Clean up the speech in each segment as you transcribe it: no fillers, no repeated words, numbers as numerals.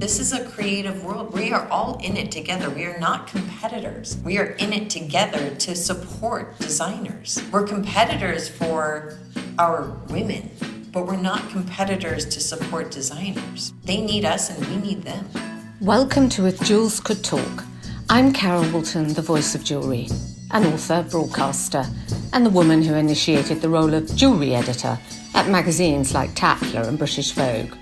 This is a creative world. We are all in it together. We are not competitors. We are in it together to support designers. We're competitors for our women, but we're not competitors to support designers. They need us and we need them. Welcome to If Jewels Could Talk. I'm Carol Woolton, the voice of jewellery, an author, broadcaster, and the woman who initiated the role of jewellery editor at magazines like Tatler and British Vogue.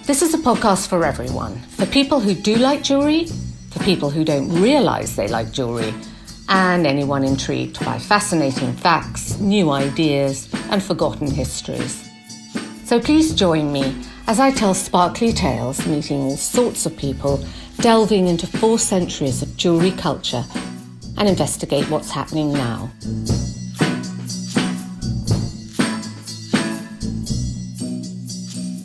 This is a podcast for everyone, for people who do like jewellery, for people who don't realise they like jewellery, and anyone intrigued by fascinating facts, new ideas, and forgotten histories. So please join me as I tell sparkly tales, meeting all sorts of people, delving into 4 centuries of jewellery culture, and investigate what's happening now.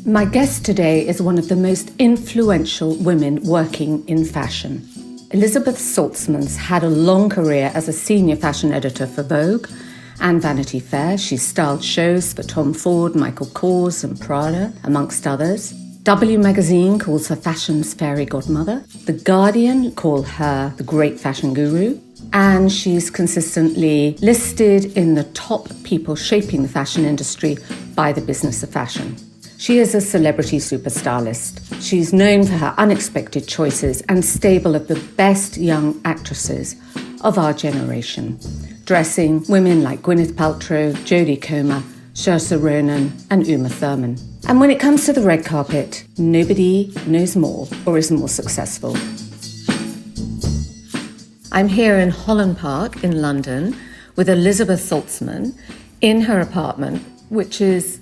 My guest today is one of the most influential women working in fashion. Elizabeth Salzman's had a long career as a senior fashion editor for Vogue and Vanity Fair. She's styled shows for Tom Ford, Michael Kors and Prada, amongst others. W Magazine calls her fashion's fairy godmother. The Guardian call her the great fashion guru. And she's consistently listed in the top people shaping the fashion industry by the Business of Fashion. She is a celebrity super-stylist. She's known for her unexpected choices and stable of the best young actresses of our generation, dressing women like Gwyneth Paltrow, Jodie Comer, Saoirse Ronan and Uma Thurman. And when it comes to the red carpet, nobody knows more or is more successful. I'm here in Holland Park in London with Elizabeth Salzman in her apartment, which is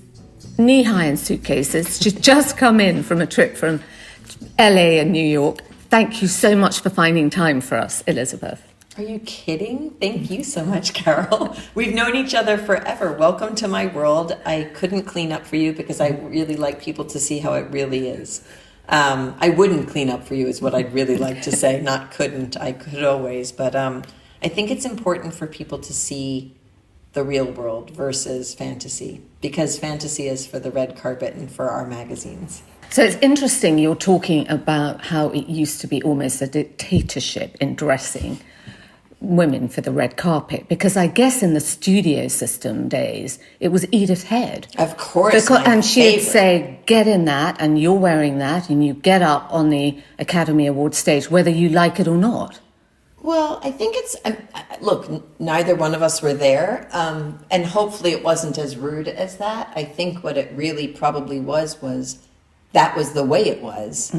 knee-high in suitcases. She's just come in from a trip from LA and New York. Thank you so much for finding time for us, Elizabeth. Are you kidding? Thank you so much, Carol. We've known each other forever. Welcome to my world. I couldn't clean up for you because I really like people to see how it really is. I wouldn't clean up for you is what I'd really like to say. Not couldn't. I could always. But I think it's important for people to see the real world versus fantasy, because fantasy is for the red carpet and for our magazines. So it's interesting you're talking about how it used to be almost a dictatorship in dressing women for the red carpet, because I guess in the studio system days, it was Edith Head. Of course, and she'd say, get in that, and you're wearing that, and you get up on the Academy Award stage, whether you like it or not. Well, I think it's, look, neither one of us were there, and hopefully it wasn't as rude as that. I think what it really probably was that was the way it was,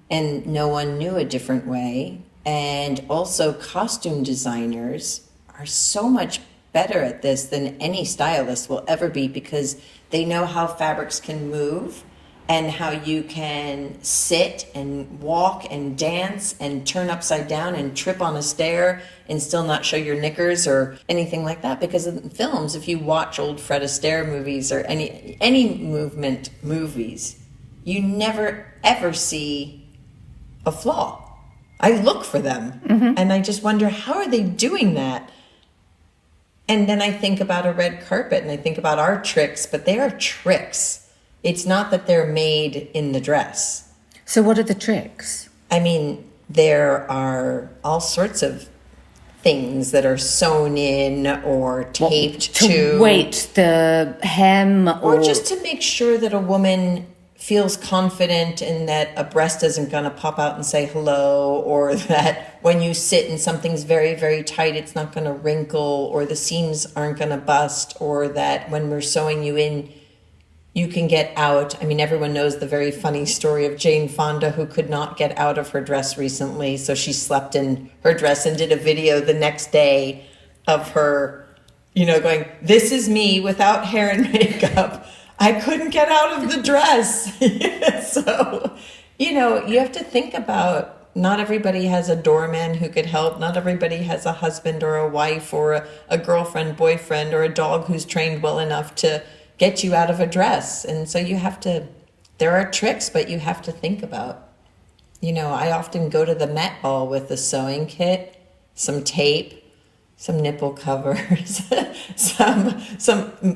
and no one knew a different way. And also costume designers are so much better at this than any stylist will ever be, because they know how fabrics can move and how you can sit and walk and dance and turn upside down and trip on a stair and still not show your knickers or anything like that. Because in films, if you watch old Fred Astaire movies or any movement movies, you never ever see a flaw. I look for them and I just wonder, how are they doing that? And then I think about a red carpet and I think about our tricks, but they are tricks. It's not that they're made in the dress. So what are the tricks? I mean, there are all sorts of things that are sewn in or taped to weight the hem, or just to make sure that a woman feels confident and that a breast isn't going to pop out and say hello, or that when you sit and something's very, very tight, it's not going to wrinkle, or the seams aren't going to bust, or that when we're sewing you in, you can get out. I mean, everyone knows the very funny story of Jane Fonda, who could not get out of her dress recently. So she slept in her dress and did a video the next day of her, going, "This is me without hair and makeup. I couldn't get out of the dress." So, you have to think about, not everybody has a doorman who could help. Not everybody has a husband or a wife or a girlfriend, boyfriend, or a dog who's trained well enough to get you out of a dress. And so there are tricks, but you have to think about. I often go to the Met Ball with a sewing kit, some tape, some nipple covers, some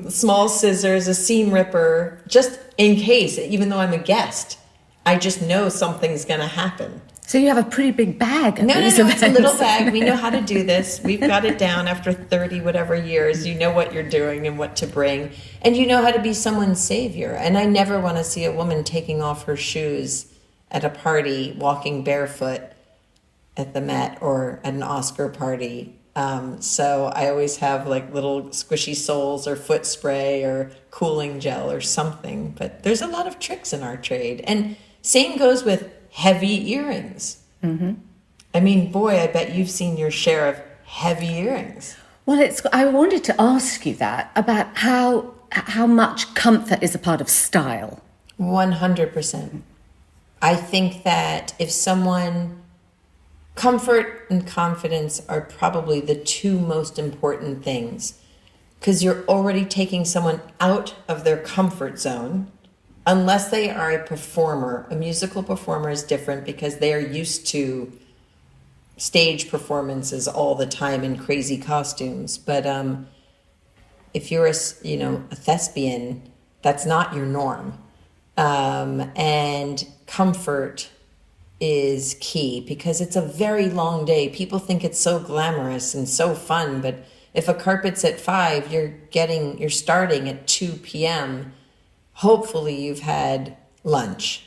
small scissors, a seam ripper, just in case, even though I'm a guest. I just know something's going to happen. So you have a pretty big bag. No, it's a little bag. We know how to do this. We've got it down after 30 whatever years. You know what you're doing and what to bring. And you know how to be someone's savior. And I never want to see a woman taking off her shoes at a party, walking barefoot at the Met or at an Oscar party. So I always have like little squishy soles or foot spray or cooling gel or something. But there's a lot of tricks in our trade. And same goes with heavy earrings. Mm-hmm. I mean, boy, I bet you've seen your share of heavy earrings. Well, I wanted to ask you that about how much comfort is a part of style. 100%. I think that if someone, comfort and confidence are probably the two most important things, because you're already taking someone out of their comfort zone. Unless they are a performer. A musical performer is different because they are used to stage performances all the time in crazy costumes. But if you're a thespian, that's not your norm. And comfort is key because it's a very long day. People think it's so glamorous and so fun, but if a carpet's at 5, you're starting at 2 p.m. Hopefully you've had lunch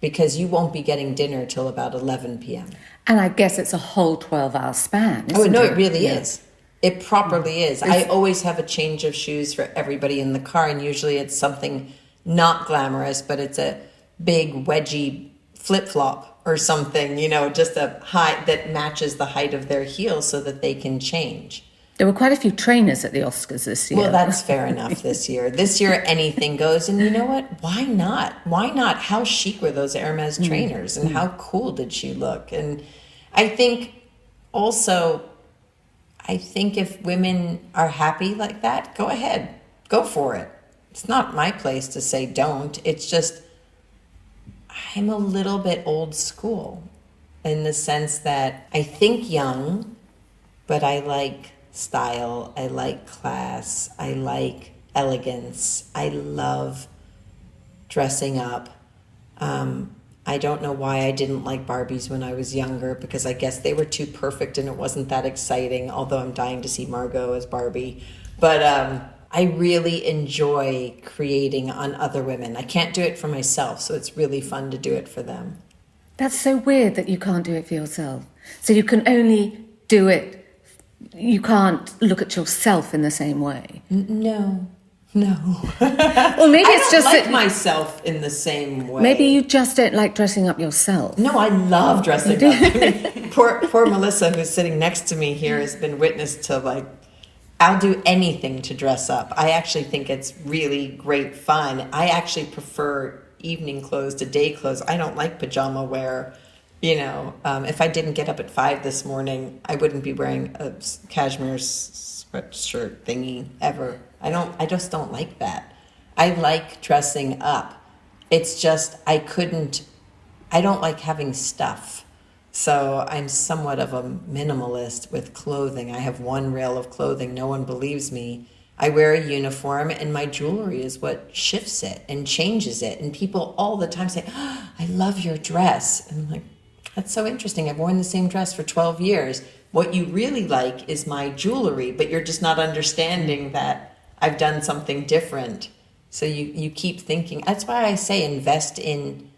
because you won't be getting dinner till about 11 p.m. And I guess it's a whole 12-hour span, isn't it? Oh, no, it really is. It properly is. I always have a change of shoes for everybody in the car, and usually it's something not glamorous, but it's a big wedgie flip-flop or something, just a height that matches the height of their heels so that they can change. There were quite a few trainers at the Oscars this year. Well, that's fair enough this year. This year, anything goes. And you know what? Why not? Why not? How chic were those Hermes trainers? And how cool did she look? And I think also, if women are happy like that, go ahead. Go for it. It's not my place to say don't. It's just, I'm a little bit old school in the sense that I think young, but I like style, I like class, I like elegance, I love dressing up. I don't know why I didn't like Barbies when I was younger, because I guess they were too perfect and it wasn't that exciting, although I'm dying to see Margot as Barbie. But I really enjoy creating on other women. I can't do it for myself, so it's really fun to do it for them. That's so weird that you can't do it for yourself. So you can only do it. You can't look at yourself in the same way. No. Well, maybe it's just like myself in the same way. Maybe you just don't like dressing up yourself. No, I love dressing up. I mean, poor Melissa, who's sitting next to me here, has been witness to I'll do anything to dress up. I actually think it's really great fun. I actually prefer evening clothes to day clothes. I don't like pajama wear. If I didn't get up at 5 this morning, I wouldn't be wearing a cashmere sweatshirt thingy ever. I just don't like that. I like dressing up. It's just, I don't like having stuff. So I'm somewhat of a minimalist with clothing. I have one rail of clothing. No one believes me. I wear a uniform, and my jewelry is what shifts it and changes it. And people all the time say, oh, I love your dress. And I'm like, that's so interesting. I've worn the same dress for 12 years. What you really like is my jewelry, but you're just not understanding that I've done something different. So you keep thinking. That's why I say invest in,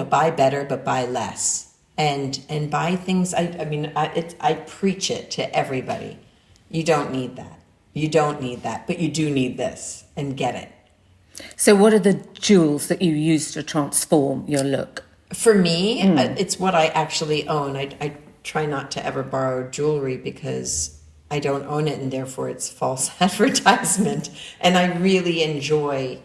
buy better, but buy less. And buy things. I preach it to everybody. You don't need that. You don't need that, but you do need this, and get it. So what are the jewels that you use to transform your look? For me, it's what I actually own. I try not to ever borrow jewelry because I don't own it, and therefore it's false advertisement. And I really enjoy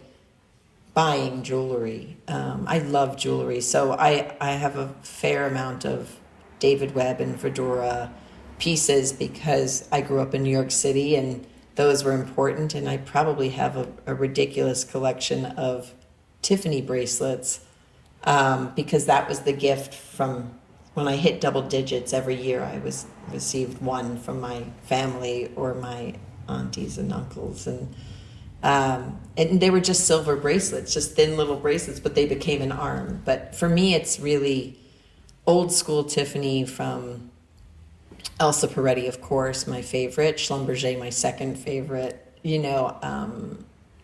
buying jewelry. I love jewelry. So I have a fair amount of David Webb and Fedora pieces because I grew up in New York City and those were important. And I probably have a ridiculous collection of Tiffany bracelets because that was the gift from when I hit double digits every year. I received one from my family or my aunties and uncles. And And they were just silver bracelets, just thin little bracelets, but they became an arm. But for me, it's really old school Tiffany from Elsa Peretti, of course, my favorite. Schlumberger, my second favorite.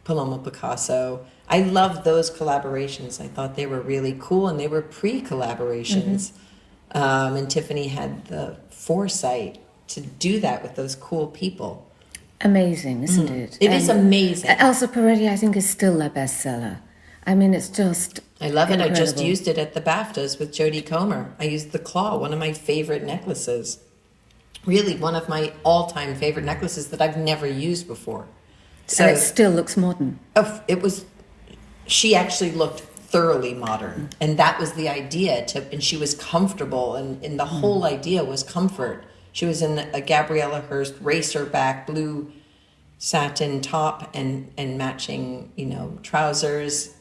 Paloma Picasso. I love those collaborations. I thought they were really cool, and they were pre-collaborations. And Tiffany had the foresight to do that with those cool people. Amazing, isn't it? It is amazing. Elsa Peretti, I think, is still a bestseller. I mean, it's just I love incredible. it. I just used it at the BAFTAs with Jodie Comer. I used the claw, one of my favorite necklaces. Really, one of my all-time favorite necklaces that I've never used before. So and it still looks modern. She actually looked thoroughly modern. And that was the idea, and she was comfortable, and the whole idea was comfort. She was in a Gabriella Hearst racer back blue satin top and matching, trousers,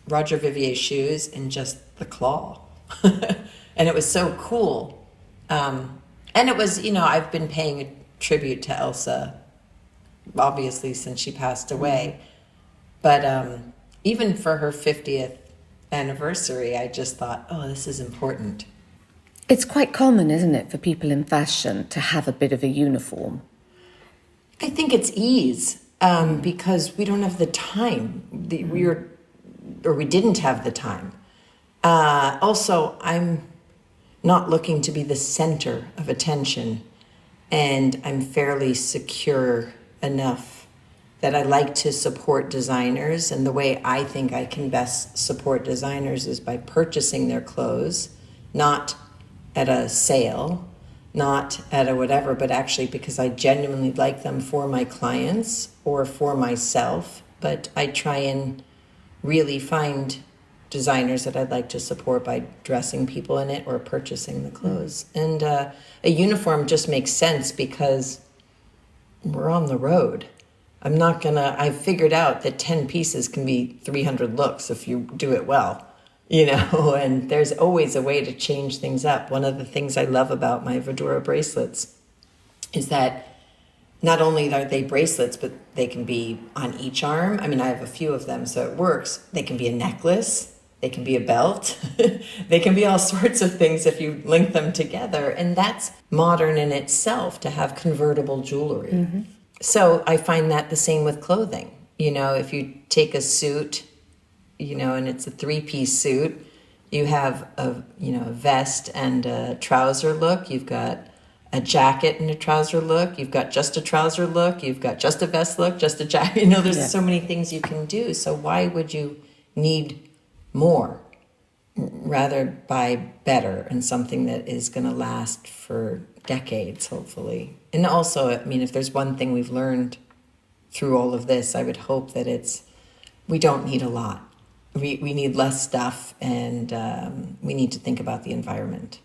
Roger Vivier shoes, and just the claw. And it was so cool. And it was, I've been paying a tribute to Elsa, obviously, since she passed away. But even for her 50th anniversary, I just thought, oh, this is important. It's quite common, isn't it, for people in fashion to have a bit of a uniform? I think it's ease, because we don't have the time. We didn't have the time. Also, I'm not looking to be the center of attention, and I'm fairly secure enough that I like to support designers, and the way I think I can best support designers is by purchasing their clothes, not at a sale, not at a whatever, but actually because I genuinely like them for my clients or for myself. But I try and really find designers that I'd like to support by dressing people in it or purchasing the clothes. And a uniform just makes sense because we're on the road. I've figured out that 10 pieces can be 300 looks if you do it well. And there's always a way to change things up. One of the things I love about my Vidura bracelets is that not only are they bracelets, but they can be on each arm. I mean, I have a few of them, so it works. They can be a necklace. They can be a belt. They can be all sorts of things if you link them together. And that's modern in itself, to have convertible jewelry. Mm-hmm. So I find that the same with clothing. If you take a suit, and it's a 3-piece suit, you have a vest and a trouser look. You've got a jacket and a trouser look. You've got just a trouser look. You've got just a vest look, just a jacket. There's so many things you can do. So why would you need more? Rather buy better and something that is going to last for decades, hopefully. And also, if there's one thing we've learned through all of this, I would hope that we don't need a lot. We need less stuff, and we need to think about the environment.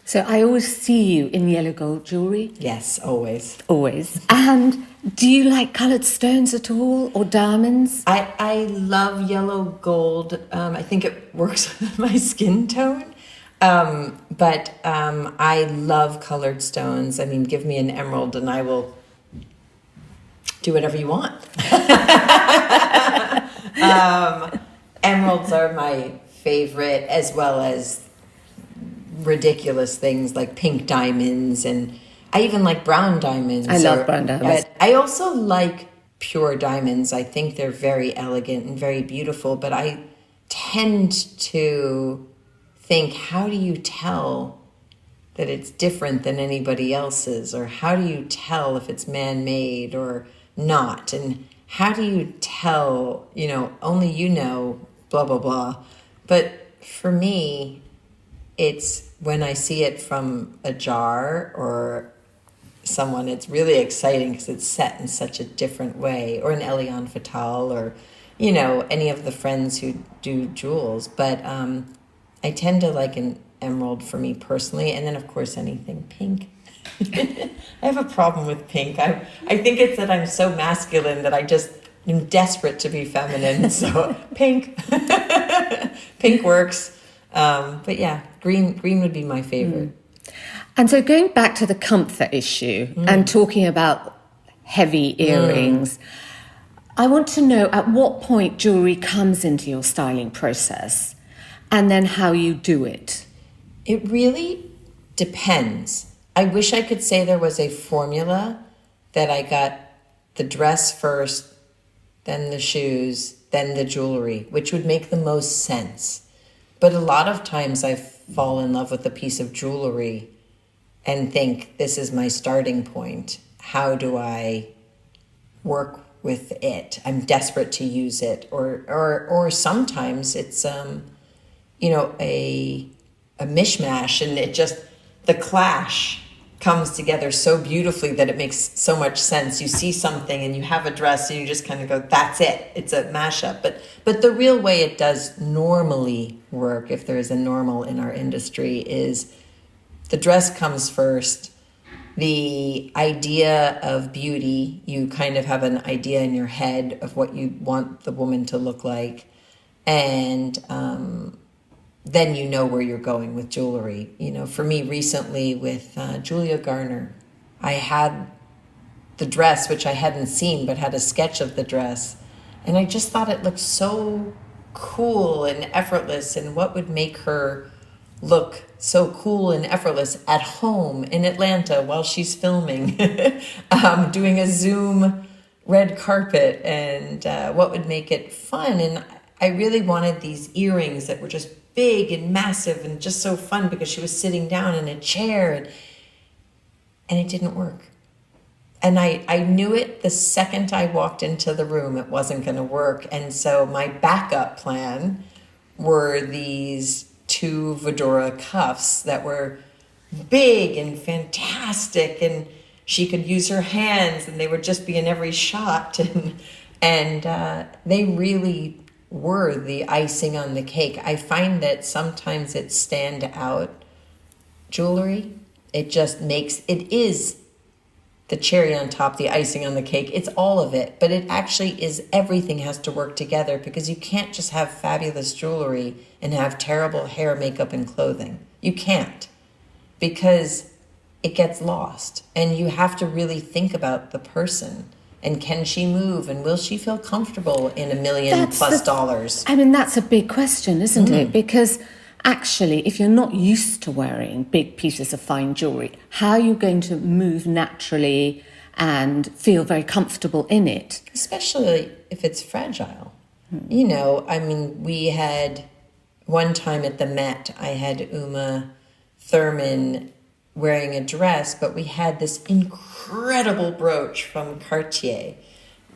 So I always see you in yellow gold jewellery. Yes, always. Always. And do you like coloured stones at all, or diamonds? I love yellow gold. I think it works with my skin tone. But I love coloured stones. Give me an emerald and I will do whatever you want. Emeralds are my favorite, as well as ridiculous things like pink diamonds, and I even like brown diamonds. I love brown diamonds. But I also like pure diamonds. I think they're very elegant and very beautiful, but I tend to think, how do you tell that it's different than anybody else's? Or how do you tell if it's man-made or not? And how do you tell, only blah, blah, blah. But for me, it's when I see it from a jar or someone, it's really exciting because it's set in such a different way, or an Eliane Fatale, or, any of the friends who do jewels. But I tend to like an emerald for me personally. And then, of course, anything pink. I have a problem with pink. I think it's that I'm so masculine that I just am desperate to be feminine. So pink. Pink works. But yeah, green would be my favorite. And so going back to the comfort issue and talking about heavy earrings. I want to know at what point jewelry comes into your styling process and then how you do it. It really depends. I wish I could say there was a formula that I got the dress first, then the shoes, then the jewelry, which would make the most sense. But a lot of times I fall in love with a piece of jewelry and think, this is my starting point. How do I work with it? I'm desperate to use it. Or sometimes it's, a mishmash, and it just, the clash comes together so beautifully that it makes so much sense. You see something and you have a dress and you just kind of go, that's it. It's a mashup. But the real way it does normally work, if there is a normal in our industry, is the dress comes first. The idea of beauty, you kind of have an idea in your head of what you want the woman to look like. And then you know where you're going with jewelry. For me recently with Julia Garner, I had the dress, which I hadn't seen, but had a sketch of the dress. And I just thought it looked so cool and effortless, and what would make her look so cool and effortless at home in Atlanta while she's filming, doing a Zoom red carpet, and what would make it fun. And I really wanted these earrings that were just big and massive and just so fun because she was sitting down in a chair, and it didn't work. And I knew it the second I walked into the room, it wasn't going to work. And so my backup plan were these 2 Fedora cuffs that were big and fantastic, and she could use her hands and they would just be in every shot. And they really were the icing on the cake. I find that sometimes it's stand out jewelry. It just makes, it is the cherry on top, the icing on the cake. It's all of it, but it actually is, everything has to work together, because you can't just have fabulous jewelry and have terrible hair, makeup, and clothing. You can't, because it gets lost, and you have to really think about the person. And can she move? And will she feel comfortable in $1 million plus dollars? I mean, that's a big question, isn't it? Because actually, if you're not used to wearing big pieces of fine jewelry, how are you going to move naturally and feel very comfortable in it? Especially if it's fragile. We had one time at the Met, I had Uma Thurman wearing a dress, but we had this incredible brooch from Cartier,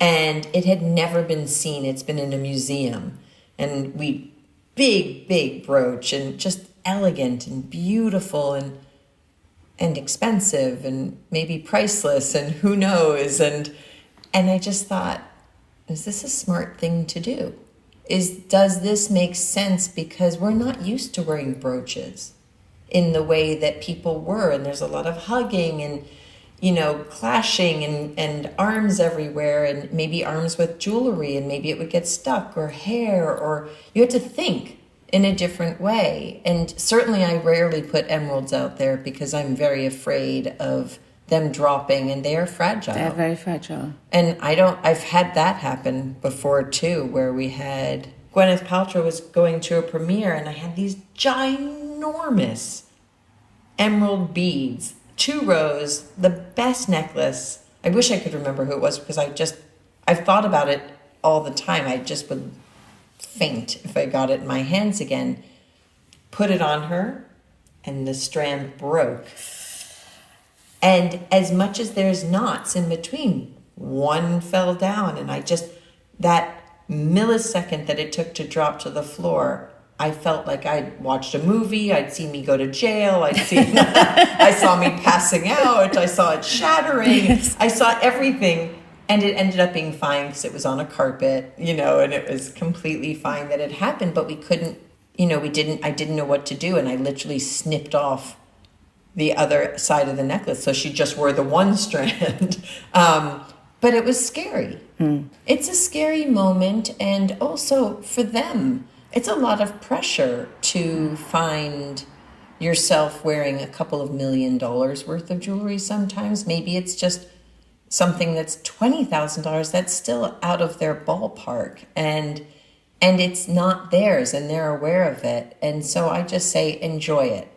and it had never been seen. It's been in a museum, and big brooch, and just elegant and beautiful and expensive and maybe priceless, and who knows, and I just thought, is this a smart thing to do? Does this make sense? Because we're not used to wearing brooches in the way that people were, and there's a lot of hugging and clashing and arms everywhere, and maybe arms with jewelry, and maybe it would get stuck, or hair, or you had to think in a different way. And certainly I rarely put emeralds out there because I'm very afraid of them dropping, and they are fragile. They're very fragile. And I've had that happen before too, where we had, Gwyneth Paltrow was going to a premiere, and I had these ginormous emerald beads, 2 rows, the best necklace. I wish I could remember who it was, because I've thought about it all the time. I just would faint if I got it in my hands again. Put it on her, and the strand broke. And as much as there's knots in between, one fell down, and that millisecond that it took to drop to the floor, I felt like I'd watched a movie. I'd seen me go to jail. I saw me passing out. I saw it shattering. Yes. I saw everything. And it ended up being fine because it was on a carpet, and it was completely fine that it happened. But we couldn't, I didn't know what to do. And I literally snipped off the other side of the necklace. So she just wore the one strand. But it was scary. It's a scary moment. And also for them, it's a lot of pressure to find yourself wearing a couple of $1 million worth of jewelry sometimes. Maybe it's just something that's $20,000, that's still out of their ballpark. And it's not theirs, and they're aware of it. And so I just say, enjoy it.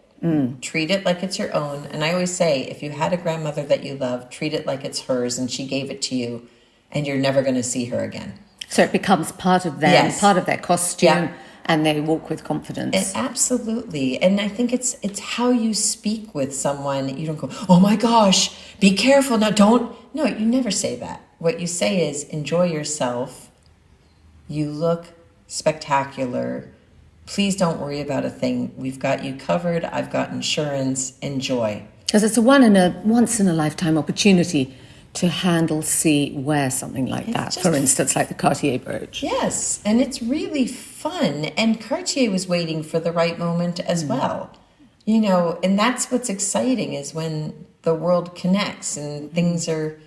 Treat it like it's your own. And I always say, if you had a grandmother that you love, treat it like it's hers and she gave it to you, and you're never going to see her again. So it becomes part of them, Yes. part of their costume, Yeah. and they walk with confidence. Absolutely. And I think it's how you speak with someone. You don't go, oh my gosh, be careful. Now don't. No, you never say that. What you say is, enjoy yourself. You look spectacular. Please don't worry about a thing. We've got you covered. I've got insurance. Enjoy. Because it's a once in a lifetime opportunity to handle, see, wear something like that. For instance, like the Cartier brooch. Yes, and it's really fun. And Cartier was waiting for the right moment as well. You know, and that's what's exciting, is when the world connects and things are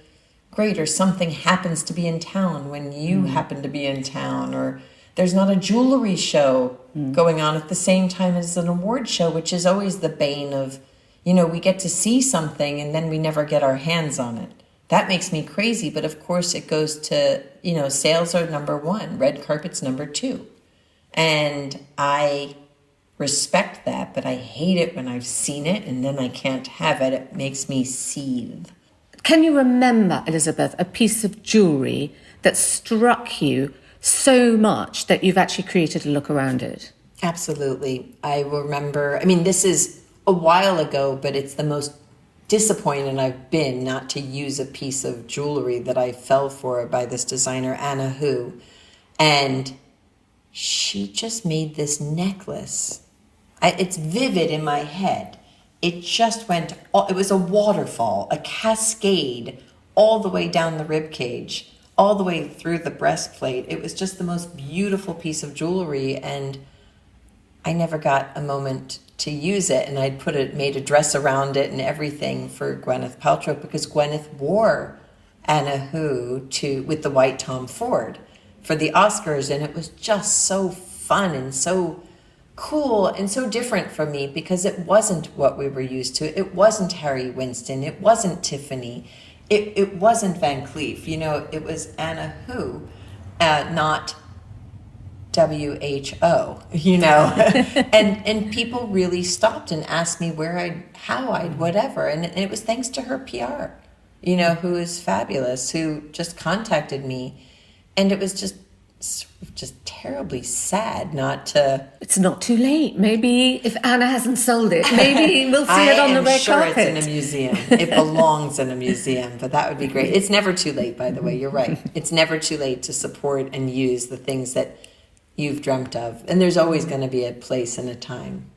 great, or something happens to be in town when you happen to be in town, or there's not a jewelry show going on at the same time as an award show, which is always the bane of, you know, we get to see something and then we never get our hands on it. That makes me crazy. But of course it goes to, you know, sales are number one, red carpet's number two. And I respect that, but I hate it when I've seen it and then I can't have it. It makes me seethe. Can you remember, Elizabeth, a piece of jewellery that struck you so much that you've actually created a look around it? Absolutely. I will remember, I mean, this is a while ago, but it's the most disappointed I've been not to use a piece of jewelry that I fell for by this designer, Anna Hu. And she just made this necklace. It's vivid in my head. It just went, it was a waterfall, a cascade, all the way down the rib cage, all the way through the breastplate. It was just the most beautiful piece of jewelry, and I never got a moment to use it. And I'd made a dress around it and everything for Gwyneth Paltrow, because Gwyneth wore Anna Hu with the white Tom Ford for the Oscars, and it was just so fun and so cool and so different for me, because it wasn't what we were used to. It wasn't Harry Winston. It wasn't Tiffany. It wasn't Van Cleef. You know, it was Anna Hu, not WHO, you know. and people really stopped and asked me how I'd whatever. And it was thanks to her PR, you know, who is fabulous, who just contacted me. And it was just terribly sad not to. It's not too late. Maybe if Anna hasn't sold it, maybe we'll see it on the red carpet. It's in a museum. It belongs in a museum, but that would be great. It's never too late, by the way. You're right. It's never too late to support and use the things that you've dreamt of. And there's always going to be a place and a time.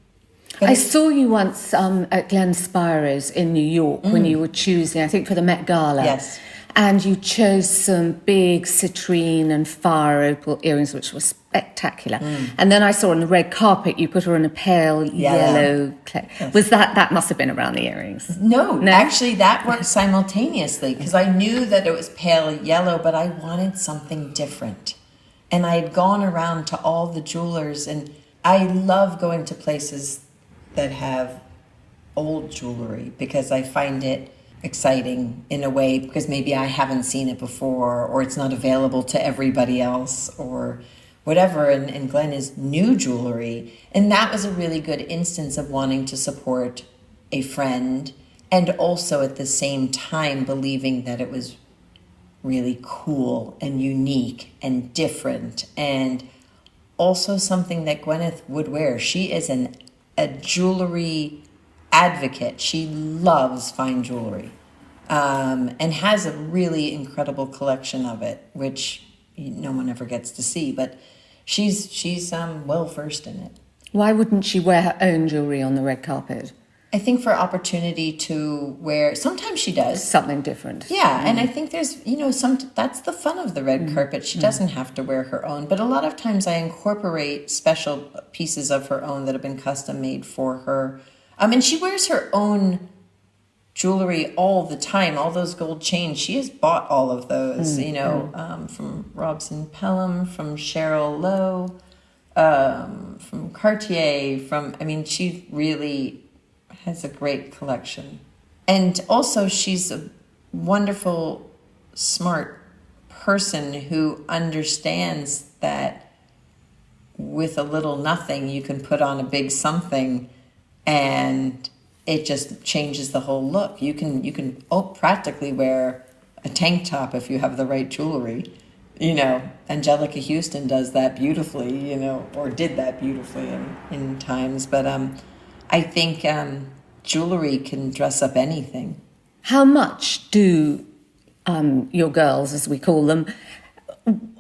I saw you once at Glen Spira's in New York when you were choosing, I think, for the Met Gala. Yes. And you chose some big citrine and fire opal earrings, which were spectacular. And then I saw on the red carpet, you put her in a pale yellow clay. Yes. Was that must have been around the earrings? No, actually that worked simultaneously, because I knew that it was pale yellow, but I wanted something different. And I had gone around to all the jewelers, and I love going to places that have old jewelry, because I find it exciting in a way, because maybe I haven't seen it before, or it's not available to everybody else, or whatever. And Glen is new jewelry. And that was a really good instance of wanting to support a friend, and also at the same time believing that it was really cool and unique and different, and also something that Gwyneth would wear. She is a jewelry advocate. She loves fine jewelry, and has a really incredible collection of it, which no one ever gets to see. But she's well versed in it. Why wouldn't she wear her own jewelry on the red carpet? I think for opportunity to wear. Sometimes she does something different. Yeah, and I think there's that's the fun of the red carpet. She doesn't have to wear her own, but a lot of times I incorporate special pieces of her own that have been custom made for her. And she wears her own jewelry all the time. All those gold chains, she has bought all of those, from Robson Pelham, from Cheryl Lowe, from Cartier, she really has a great collection. And also she's a wonderful smart person who understands that with a little nothing, you can put on a big something, and it just changes the whole look. You can practically wear a tank top if you have the right jewelry. You know, Angelica Houston does that beautifully, you know, or did that beautifully in times. But I think jewelry can dress up anything. How much do your girls, as we call them,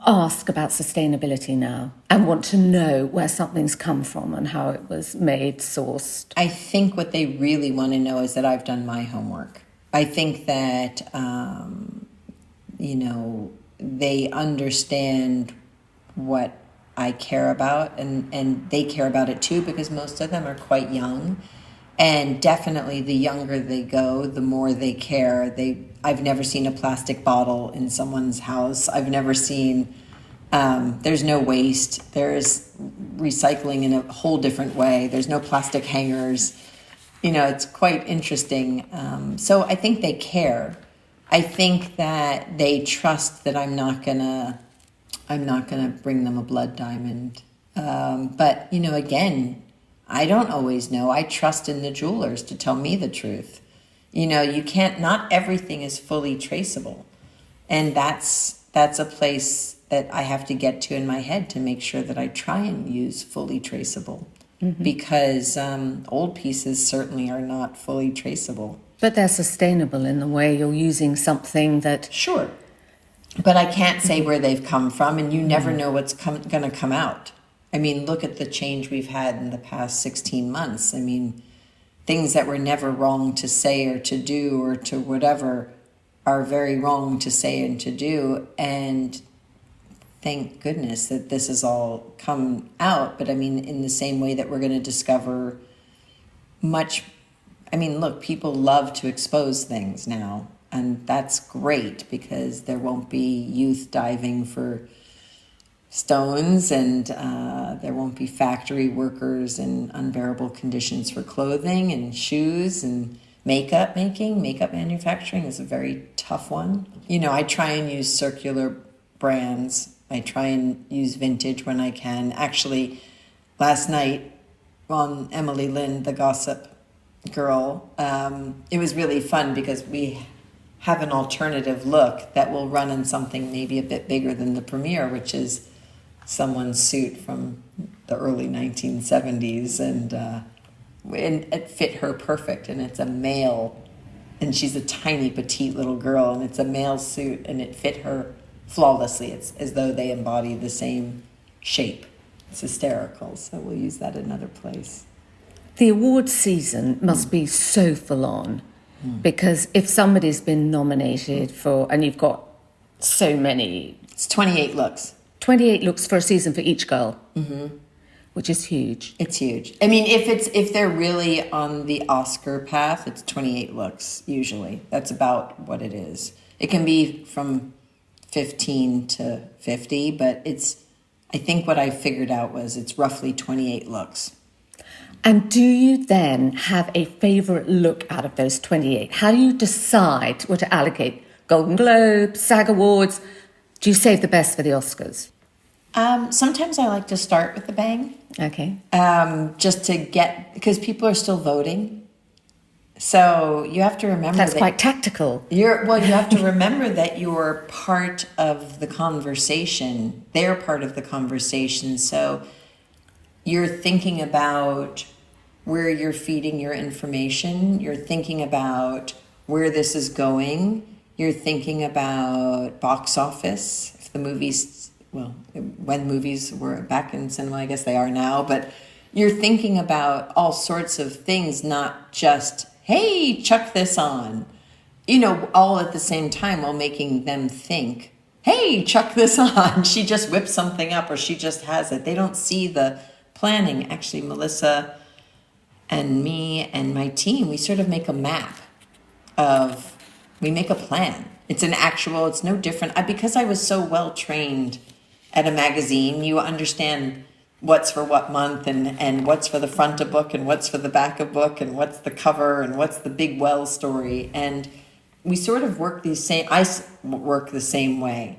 ask about sustainability now and want to know where something's come from and how it was made, sourced? I think what they really want to know is that I've done my homework. I think that, you know, they understand what I care about, and they care about it too, because most of them are quite young. And definitely the younger they go, the more they care. I've never seen a plastic bottle in someone's house. I've never seen, there's no waste. There's recycling in a whole different way. There's no plastic hangers. You know, it's quite interesting. So I think they care. I think that they trust that I'm not gonna bring them a blood diamond. But, you know, again, I don't always know. I trust in the jewelers to tell me the truth. You know, not everything is fully traceable. And that's a place that I have to get to in my head to make sure that I try and use fully traceable. Mm-hmm. Because old pieces certainly are not fully traceable. But they're sustainable in the way you're using something that... Sure. But I can't say where they've come from, and you never know what's going to come out. I mean, look at the change we've had in the past 16 months. I mean, things that were never wrong to say or to do or to whatever are very wrong to say and to do. And thank goodness that this has all come out. But I mean, in the same way that we're going to discover much... I mean, look, people love to expose things now, and that's great because there won't be youth diving for stones, and there won't be factory workers in unbearable conditions for clothing and shoes and makeup making. Makeup manufacturing is a very tough one. You know, I try and use circular brands. I try and use vintage when I can. Actually, last night on Emily Lynn, the Gossip Girl, it was really fun because we have an alternative look that will run in something maybe a bit bigger than the premiere, which is someone's suit from the early 1970s, and it fit her perfect, and it's a male, and she's a tiny petite little girl, and it's a male suit, and it fit her flawlessly. It's as though they embody the same shape. It's hysterical, so we'll use that another place. The awards season must be so full on, because if somebody's been nominated for, and you've got so many... It's 28 looks. 28 looks for a season for each girl, which is huge. It's huge. I mean, if they're really on the Oscar path, it's 28 looks, usually. That's about what it is. It can be from 15 to 50, but I think what I figured out was it's roughly 28 looks. And do you then have a favourite look out of those 28? How do you decide what to allocate? Golden Globes, SAG Awards? Do you save the best for the Oscars? Sometimes I like to start with the bang. Okay. Just to because people are still voting. So you have to remember that's quite tactical. You have to remember that you're part of the conversation. They're part of the conversation. So you're thinking about where you're feeding your information. You're thinking about where this is going. You're thinking about box office. If the movies, when movies were back in cinema, I guess they are now, but you're thinking about all sorts of things, not just, hey, chuck this on, all at the same time while making them think, hey, chuck this on. She just whipped something up or she just has it. They don't see the planning. Actually, Melissa and me and my team, we sort of make a map we make a plan. It's no different. Because I was so well trained at a magazine, you understand what's for what month and what's for the front of book and what's for the back of book and what's the cover and what's the big well story. And we sort of work work the same way.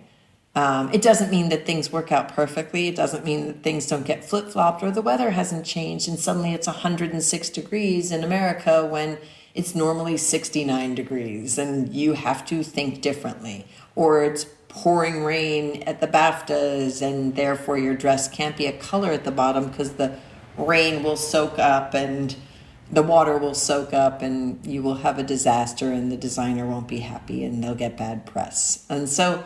It doesn't mean that things work out perfectly. It doesn't mean that things don't get flip-flopped or the weather hasn't changed and suddenly it's 106 degrees in America when it's normally 69 degrees and you have to think differently. Or it's pouring rain at the BAFTAs and therefore your dress can't be a color at the bottom because the rain will soak up and the water will soak up and you will have a disaster and the designer won't be happy and they'll get bad press. And so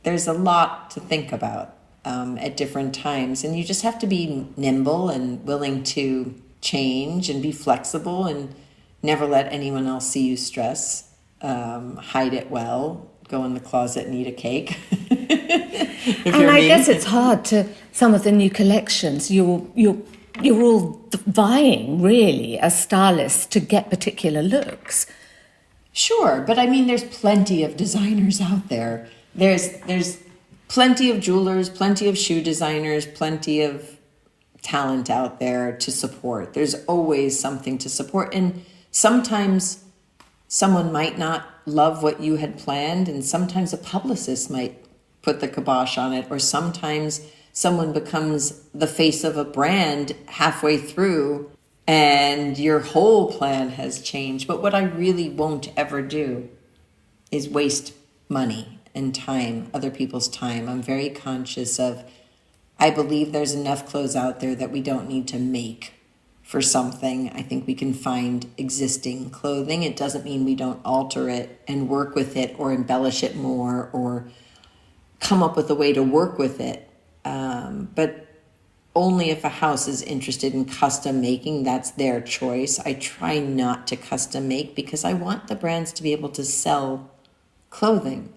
there's a lot to think about at different times. And you just have to be nimble and willing to change and be flexible and never let anyone else see you stress. Hide it well. Go in the closet and eat a cake. And I guess it's hard to some of the new collections. You're all vying, really, as stylists to get particular looks. Sure, but I mean, there's plenty of designers out there. There's plenty of jewelers, plenty of shoe designers, plenty of talent out there to support. There's always something to support. And sometimes someone might not love what you had planned, and sometimes a publicist might put the kibosh on it, or sometimes someone becomes the face of a brand halfway through and your whole plan has changed. But what I really won't ever do is waste money and time, other people's time. I'm very conscious of, I believe there's enough clothes out there that we don't need to make for something. I think we can find existing clothing. It doesn't mean we don't alter it and work with it or embellish it more or come up with a way to work with it. But only if a house is interested in custom making, that's their choice. I try not to custom make because I want the brands to be able to sell clothing.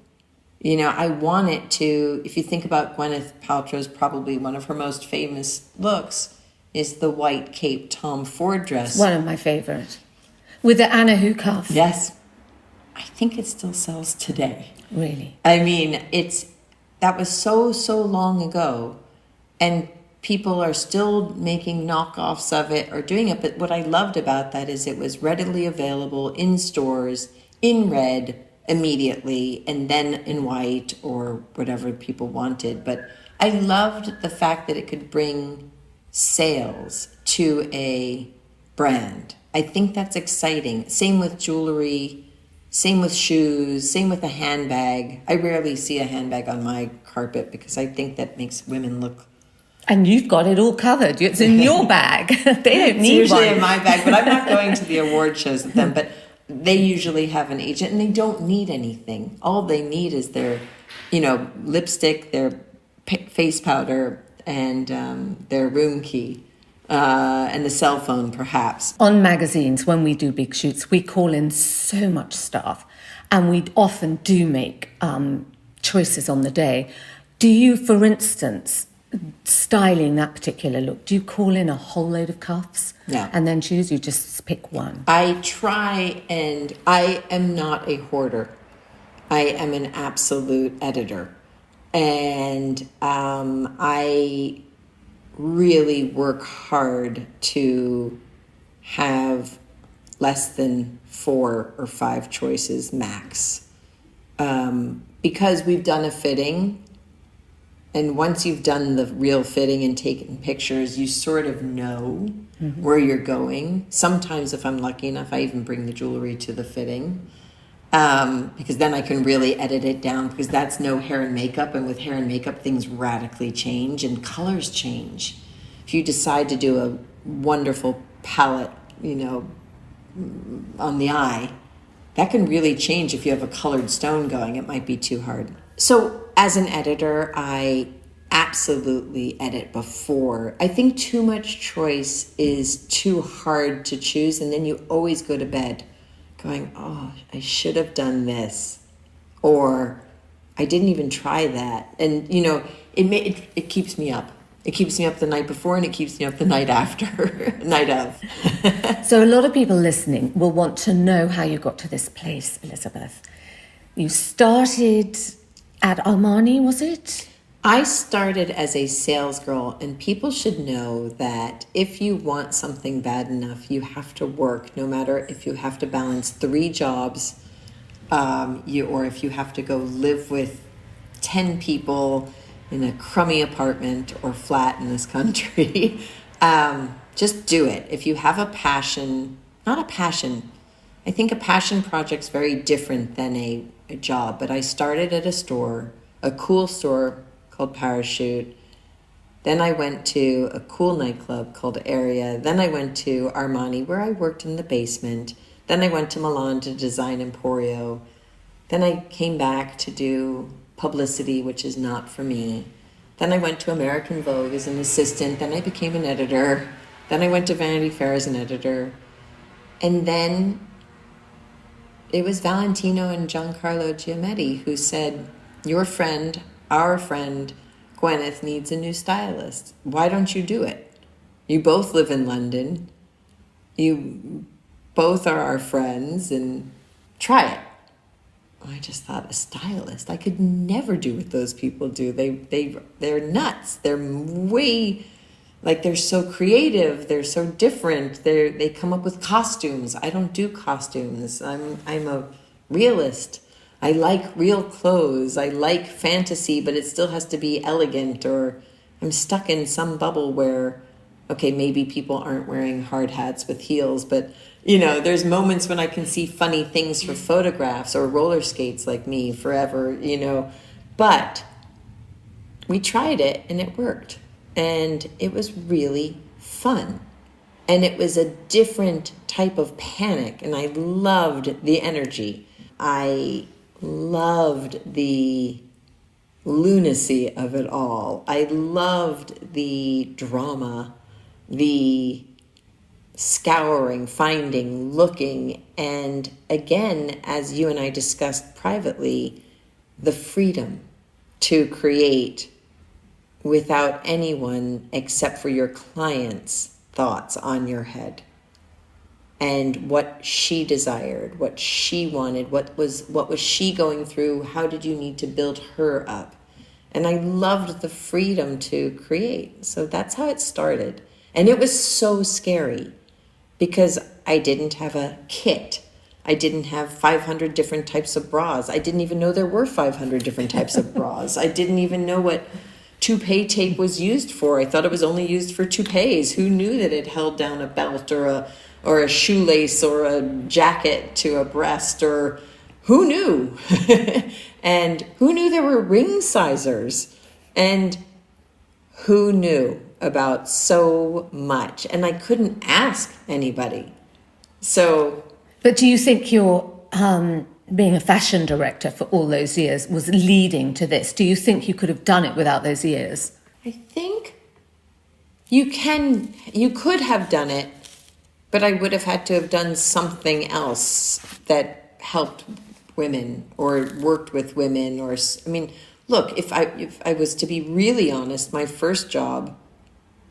You know, I want it to, if you think about Gwyneth Paltrow's, probably one of her most famous looks is the white cape Tom Ford dress. One of my favorite. With the Anna Hu cuff. Yes. I think it still sells today. Really? I mean, that was so long ago, and people are still making knockoffs of it or doing it. But what I loved about that is it was readily available in stores, in red, immediately, and then in white or whatever people wanted. But I loved the fact that it could bring sales to a brand. I think that's exciting. Same with jewelry, same with shoes, same with a handbag. I rarely see a handbag on my carpet because I think that makes women look... And you've got it all covered. It's in your bag. They don't need It's usually one. in my bag, but I'm not going to the award shows with them. But they usually have an agent and they don't need anything. All they need is their, lipstick, their face powder, and their room key, and the cell phone, perhaps. On magazines, when we do big shoots, we call in so much staff, and we often do make choices on the day. Do you, for instance, styling that particular look, do you call in a whole load of cuffs? No. And then choose? You just pick one? I try, and I am not a hoarder. I am an absolute editor. And I really work hard to have less than 4 or 5 choices max. Because we've done a fitting, and once you've done the real fitting and taken pictures, you sort of know where you're going. Sometimes, if I'm lucky enough, I even bring the jewelry to the fitting. Because then I can really edit it down, because that's no hair and makeup. And with hair and makeup, things radically change and colors change. If you decide to do a wonderful palette, on the eye, that can really change if you have a colored stone going. It might be too hard. So as an editor, I absolutely edit before. I think too much choice is too hard to choose, and then you always go to bed going, oh, I should have done this, or I didn't even try that. And, it keeps me up. It keeps me up the night before, and it keeps me up the night after, night of. So a lot of people listening will want to know how you got to this place, Elizabeth. You started at Armani, was it? I started as a sales girl, and people should know that if you want something bad enough, you have to work, no matter if you have to balance 3 jobs, or if you have to go live with 10 people in a crummy apartment or flat in this country, just do it. If you have a passion, not a passion, I think a passion project's very different than a job, but I started at a store, a cool store called Parachute. Then I went to a cool nightclub called Area. Then I went to Armani, where I worked in the basement. Then I went to Milan to design Emporio. Then I came back to do publicity, which is not for me. Then I went to American Vogue as an assistant. Then I became an editor. Then I went to Vanity Fair as an editor. And then it was Valentino and Giancarlo Giametti who said, your friend, our friend, Gwyneth needs a new stylist. Why don't you do it? You both live in London. You both are our friends, and try it. I just thought, a stylist? I could never do what those people do. They're nuts. They're way, like, they're so creative. They're so different. They come up with costumes. I don't do costumes. I'm a realist. I like real clothes. I like fantasy, but it still has to be elegant, or I'm stuck in some bubble where, okay, maybe people aren't wearing hard hats with heels, but, you know, there's moments when I can see funny things for photographs, or roller skates like me forever, you know. But we tried it and it worked. And it was really fun. And it was a different type of panic. And I loved the energy. I loved the lunacy of it all. I loved the drama, the scouring, finding, looking, and again, as you and I discussed privately, the freedom to create without anyone except for your client's thoughts on your head. And what she desired, what she wanted, what was she going through, how did you need to build her up? And I loved the freedom to create. So that's how it started. And it was so scary because I didn't have a kit. I didn't have 500 different types of bras. I didn't even know there were 500 different types of bras. I didn't even know what toupee tape was used for. I thought it was only used for toupees. Who knew that it held down a belt or a shoelace or a jacket to a breast, or who knew? And who knew there were ring sizers? And who knew about so much? And I couldn't ask anybody. So... But do you think your being a fashion director for all those years was leading to this? Do you think you could have done it without those years? I think you could have done it, but I would have had to have done something else that helped women or worked with women. Or, I mean, look, if I was to be really honest, my first job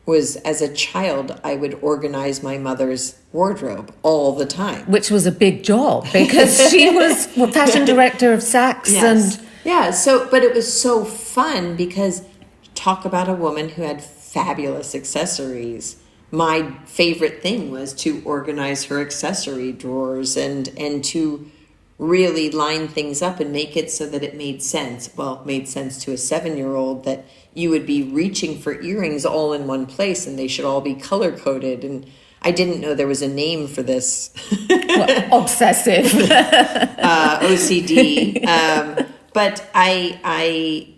was, as a child, I would organize my mother's wardrobe all the time. Which was a big job because she was fashion director of Saks. Yes. And yeah, but it was so fun because talk about a woman who had fabulous accessories. My favorite thing was to organize her accessory drawers and to really line things up and make it so that it made sense. Well, it made sense to a 7-year-old that you would be reaching for earrings all in one place and they should all be color-coded. And I didn't know there was a name for this. Obsessive. OCD. But I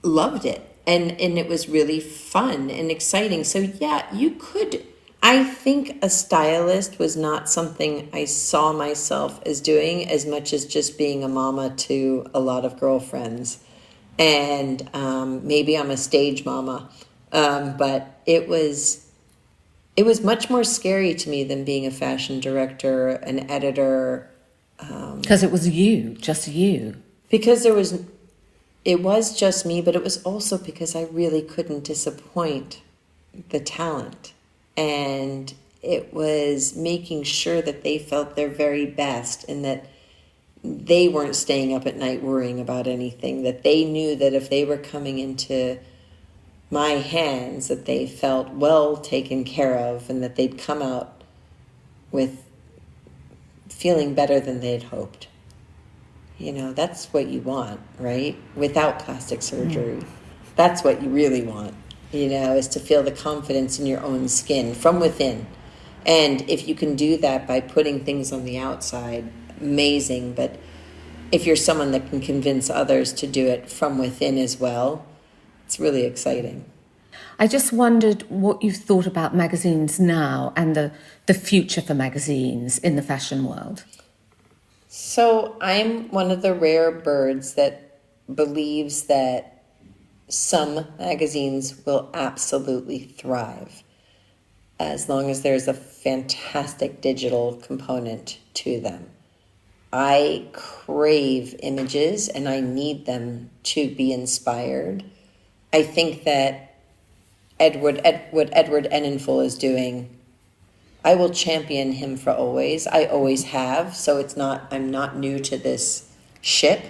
loved it. And it was really fun and exciting. So yeah, you could... I think a stylist was not something I saw myself as doing as much as just being a mama to a lot of girlfriends. And maybe I'm a stage mama. But it was much more scary to me than being a fashion director, an editor. Because it was you, just you. Because it was just me, but it was also because I really couldn't disappoint the talent. And it was making sure that they felt their very best and that they weren't staying up at night worrying about anything, that they knew that if they were coming into my hands, that they felt well taken care of and that they'd come out with feeling better than they'd hoped. that's what you want, right? Without plastic surgery. That's what you really want, is to feel the confidence in your own skin from within. And if you can do that by putting things on the outside, amazing. But if you're someone that can convince others to do it from within as well, it's really exciting. I just wondered what you thought about magazines now and the future for magazines in the fashion world. So I'm one of the rare birds that believes that some magazines will absolutely thrive as long as there's a fantastic digital component to them. I crave images and I need them to be inspired. I think that what Edward Enninful is doing, I will champion him for always. I always have, so I'm not new to this ship.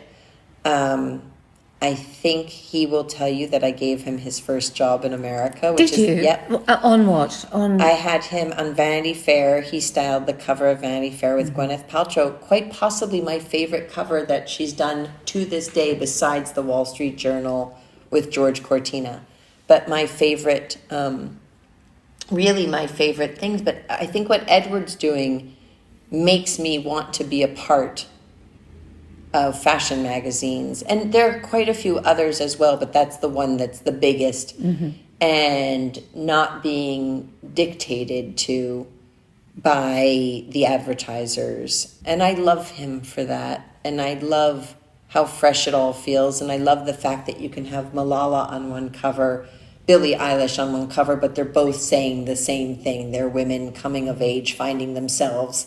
I think he will tell you that I gave him his first job in America. Did you? Yep. On what? I had him on Vanity Fair. He styled the cover of Vanity Fair with Gwyneth Paltrow. Quite possibly my favorite cover that she's done to this day, besides the Wall Street Journal with George Cortina. But my favorite, really my favorite things. But I think what Edward's doing makes me want to be a part of fashion magazines. And there are quite a few others as well, but that's the one that's the biggest. And not being dictated to by the advertisers. And I love him for that. And I love how fresh it all feels. And I love the fact that you can have Malala on one cover, Billie Eilish on one cover, but they're both saying the same thing. They're women coming of age, finding themselves,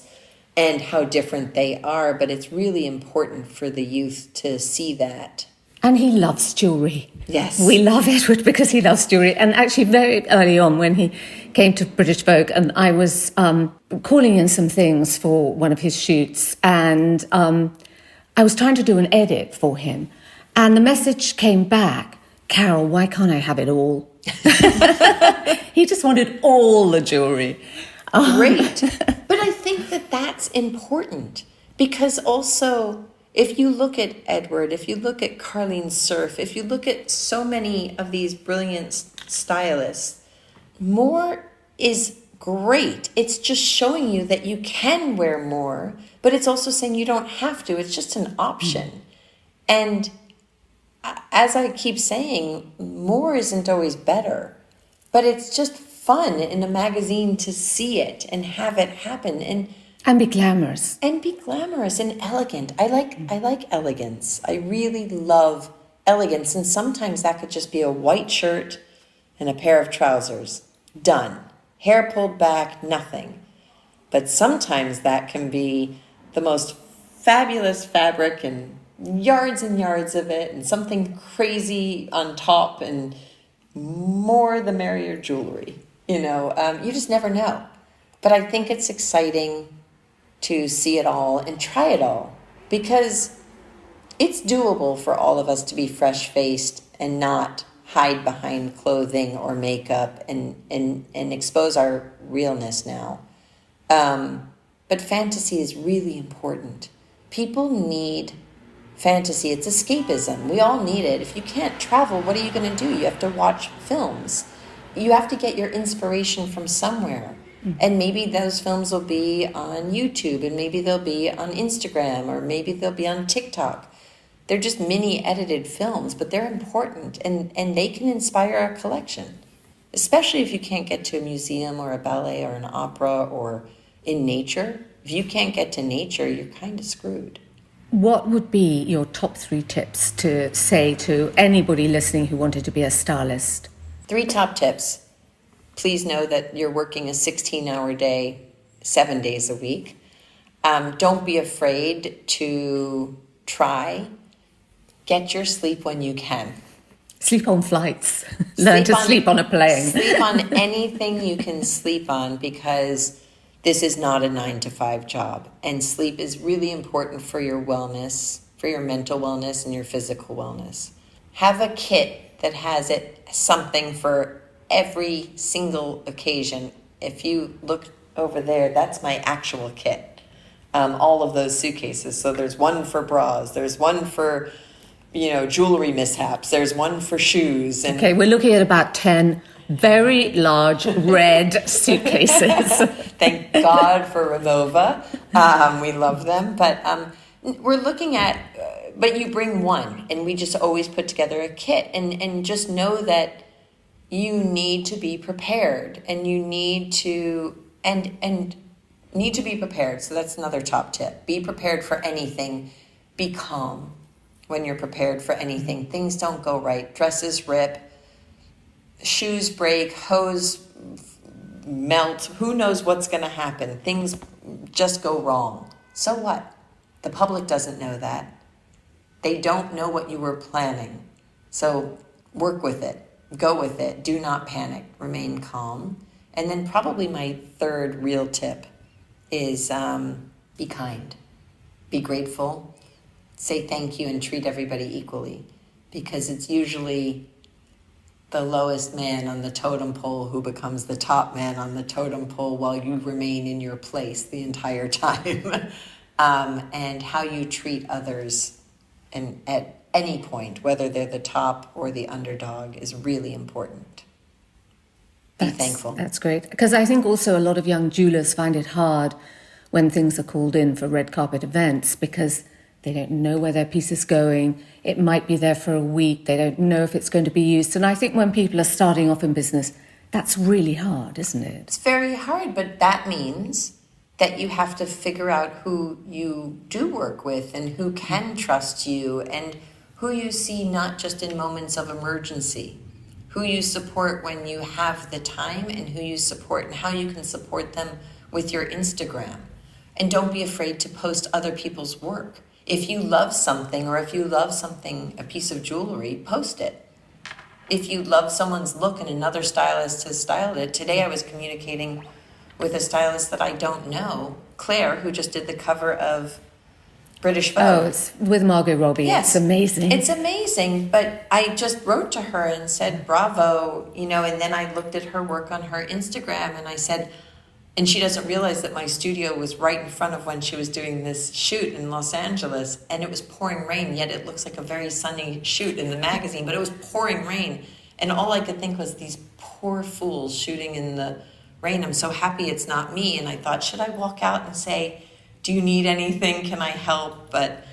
and how different they are. But it's really important for the youth to see that. And he loves jewellery. Yes. We love Edward because he loves jewellery. And actually very early on when he came to British Vogue, and I was calling in some things for one of his shoots, and I was trying to do an edit for him. And the message came back, Carol, why can't I have it all? He just wanted all the jewellery. Great. But I think that that's important, because also if you look at Edward, if you look at Carlene Surf, if you look at so many of these brilliant stylists, more is great. It's just showing you that you can wear more, but it's also saying you don't have to. It's just an option. And as I keep saying, more isn't always better, but it's just fun in a magazine to see it and have it happen and be glamorous. And be glamorous and elegant. I like elegance. I really love elegance. And sometimes that could just be a white shirt and a pair of trousers. Done. Hair pulled back, nothing. But sometimes that can be the most fabulous fabric and yards of it, and something crazy on top, and more the merrier jewelry. You just never know. But I think it's exciting to see it all and try it all, because it's doable for all of us to be fresh-faced and not hide behind clothing or makeup and expose our realness now. But fantasy is really important. People need fantasy. It's escapism. We all need it. If you can't travel, what are you going to do? You have to watch films. You have to get your inspiration from somewhere. And maybe those films will be on YouTube, and maybe they'll be on Instagram, or maybe they'll be on TikTok. They're just mini edited films, but they're important, and they can inspire a collection, especially if you can't get to a museum or a ballet or an opera or in nature. If you can't get to nature, you're kind of screwed. What would be your top 3 tips to say to anybody listening who wanted to be a stylist? 3 top tips. Please know that you're working a 16-hour day, 7 days a week. Don't be afraid to try. Get your sleep when you can. Sleep on flights. Learn to sleep on a plane. Sleep on anything you can sleep on, because this is not a 9-to-5 job. And sleep is really important for your wellness, for your mental wellness and your physical wellness. Have a kit that has something for every single occasion. If you look over there, that's my actual kit. all of those suitcases. So there's one for bras, there's one for, jewelry mishaps, there's one for shoes. And okay, we're looking at about 10 very large red suitcases. Thank God for Renova. We love them. But we're looking at, but you bring one, and we just always put together a kit, and just know that you need to be prepared, and you need to, and need to be prepared. So that's another top tip. Be prepared for anything. Be calm when you're prepared for anything. Things don't go right. Dresses rip. Shoes break. Hose melt. Who knows what's going to happen? Things just go wrong. So what? The public doesn't know that. They don't know what you were planning. So work with it. Go with it. Do not panic. Remain calm. And then probably my third real tip is be kind. Be grateful. Say thank you and treat everybody equally. Because it's usually the lowest man on the totem pole who becomes the top man on the totem pole while you remain in your place the entire time. And how you treat others and at any point, whether they're the top or the underdog, is really important. Be thankful. That's great. Because I think also a lot of young jewelers find it hard when things are called in for red carpet events because they don't know where their piece is going. It might be there for a week. They don't know if it's going to be used. And I think when people are starting off in business, that's really hard, isn't it? It's very hard, but that means that you have to figure out who you do work with and who can trust you and who you see not just in moments of emergency, who you support when you have the time and who you support and how you can support them with your Instagram. And don't be afraid to post other people's work. If you love something or if you love something, a piece of jewelry, post it. If you love someone's look and another stylist has styled it. Today I was communicating with a stylist that I don't know, Claire, who just did the cover of British Vogue. Oh, it's with Margot Robbie. Yes. It's amazing. It's amazing, but I just wrote to her and said, bravo, and then I looked at her work on her Instagram and I said, and she doesn't realize that my studio was right in front of when she was doing this shoot in Los Angeles, and it was pouring rain, yet it looks like a very sunny shoot in the magazine, but it was pouring rain. And all I could think was, these poor fools shooting in the rain. I'm so happy it's not me. And I thought, should I walk out and say, do you need anything? Can I help? But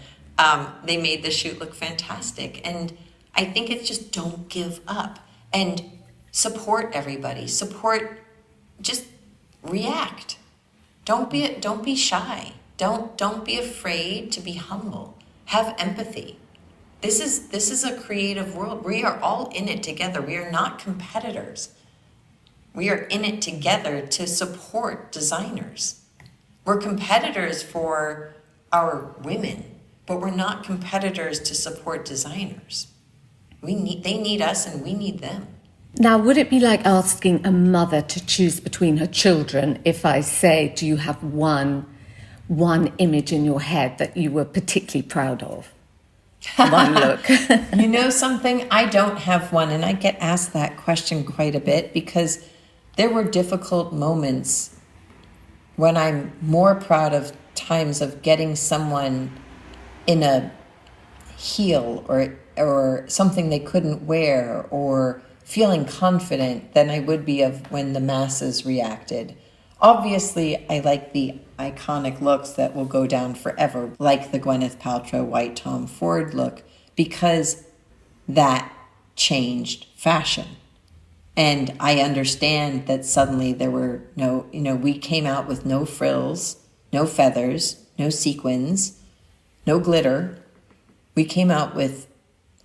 they made the shoot look fantastic. And I think it's just don't give up and support everybody. Just react. Don't be shy. Don't be afraid to be humble. Have empathy. This is a creative world. We are all in it together. We are not competitors. We are in it together to support designers. We're competitors for our women, but we're not competitors to support designers. They need us and we need them. Now, would it be like asking a mother to choose between her children if I say, do you have one image in your head that you were particularly proud of? One look. You know something? I don't have one, and I get asked that question quite a bit because there were difficult moments when I'm more proud of times of getting someone in a heel or something they couldn't wear or feeling confident than I would be of when the masses reacted. Obviously, I like the iconic looks that will go down forever, like the Gwyneth Paltrow white Tom Ford look, because that changed fashion. And I understand that suddenly there were we came out with no frills, no feathers, no sequins, no glitter. We came out with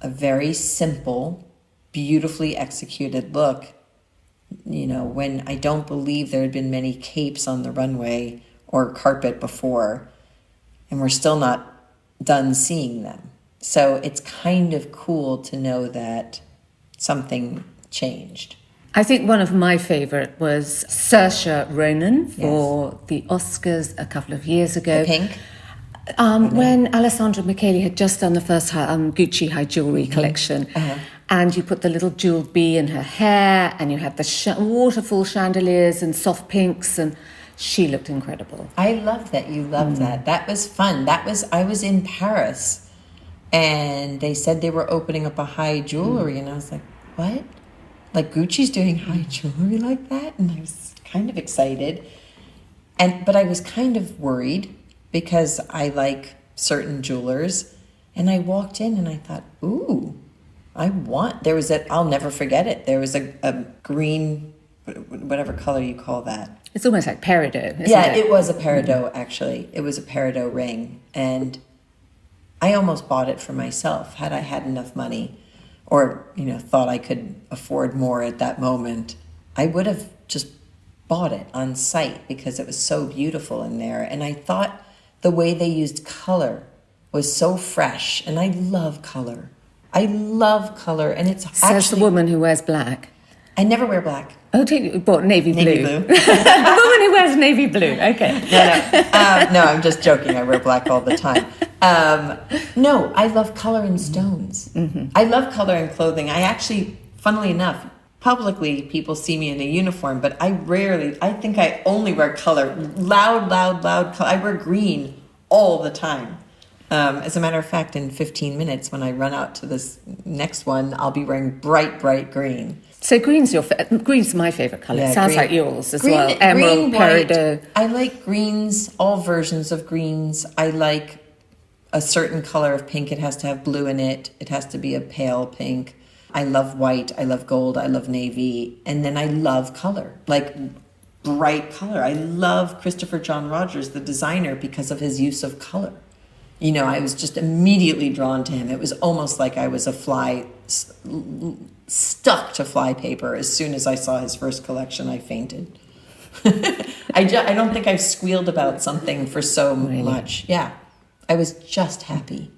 a very simple, beautifully executed look, when I don't believe there had been many capes on the runway or carpet before, and we're still not done seeing them. So it's kind of cool to know that something changed. I think one of my favourite was Saoirse Ronan for the Oscars a couple of years ago. The pink? When Alessandra Michele had just done the first Gucci high jewellery collection. Uh-huh. And you put the little jewelled bee in her hair and you had the waterfall chandeliers and soft pinks and She looked incredible. I love that you love that. That was fun. I was in Paris, and they said they were opening up a high jewelry, and I was like, what? Like Gucci's doing high jewelry like that? And I was kind of excited. But I was kind of worried because I like certain jewelers. And I walked in and I thought, ooh, I'll never forget it. There was a green, whatever color you call that. It's almost like peridot, isn't Yeah, it? it was a peridot, actually. It was a peridot ring. And I almost bought it for myself had I had enough money, or, thought I could afford more at that moment. I would have just bought it on site because it was so beautiful in there. And I thought the way they used color was so fresh. And I love color. And it's Says actually... the woman who wears black. I never wear black. Oh, navy blue. Navy blue. The woman who wears navy blue. Okay. No, I'm just joking. I wear black all the time. No, I love color in stones. Mm-hmm. I love color in clothing. I actually, funnily enough, publicly people see me in a uniform, but I think I only wear color. Loud color. I wear green all the time. As a matter of fact, in 15 minutes, when I run out to this next one, I'll be wearing bright green. So green's my favourite colour. Yeah, Sounds green. like yours as well. Emerald, green, white. peridot. I like greens, all versions of greens. I like a certain color of pink. It has to have blue in it. It has to be a pale pink. I love white. I love gold. I love navy. And then I love color, like bright color. I love Christopher John Rogers, the designer, because of his use of color. I was just immediately drawn to him. It was almost like I was a fly stuck to fly paper. As soon as I saw his first collection, I fainted. I don't think I've squealed about something for so much. Yeah, I was just happy.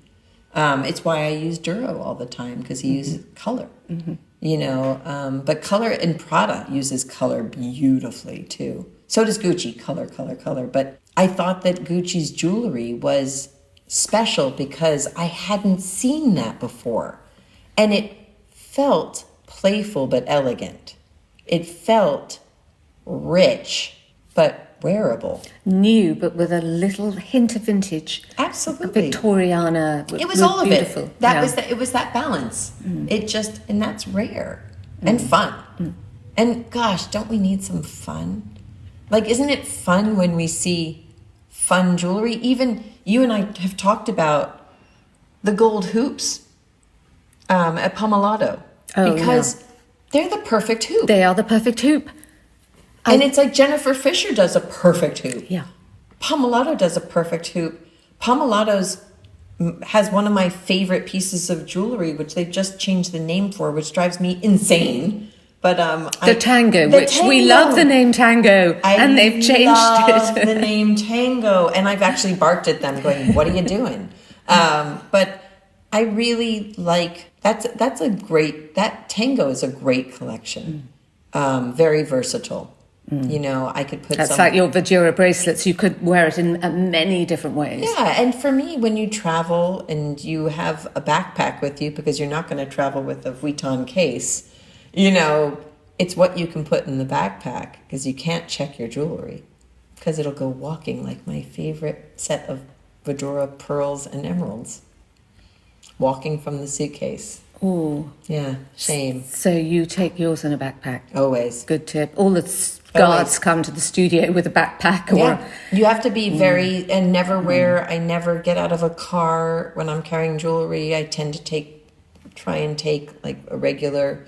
It's why I use Duro all the time, because he uses color. Mm-hmm. But color, and Prada uses color beautifully too. So does Gucci, color. But I thought that Gucci's jewelry was special because I hadn't seen that before. And it felt playful but elegant. It felt rich but wearable. New, but with a little hint of vintage. Absolutely. Victoriana. It was all beautiful. of it. It was that balance. And that's rare and fun. And gosh, don't we need some fun? Like, isn't it fun when we see fun jewelry? Even you and I have talked about the gold hoops at Pomellato. Because they're the perfect hoop. They are the perfect hoop. And it's like Jennifer Fisher does a perfect hoop. Yeah. Pomellato does a perfect hoop. Pomellato's has one of my favorite pieces of jewelry, which they've just changed the name for, which drives me insane. But Tango, we love the name Tango, and they've changed love it. the name Tango, and I've actually barked at them, going, "What are you doing?" But I really like that Tango is a great collection, very versatile. I could put that's like your Vajira bracelets. You could wear it in many different ways. Yeah, and for me, when you travel and you have a backpack with you, because you're not going to travel with a Vuitton case, it's what you can put in the backpack, because you can't check your jewelry, because it'll go walking, like my favorite set of Vajira pearls and emeralds, walking from the suitcase. Oh. Yeah, shame. So you take yours in a backpack? Always. Good tip. All the guards come to the studio with a backpack. You have to be very, and I never get out of a car when I'm carrying jewelry. I tend to try and take like a regular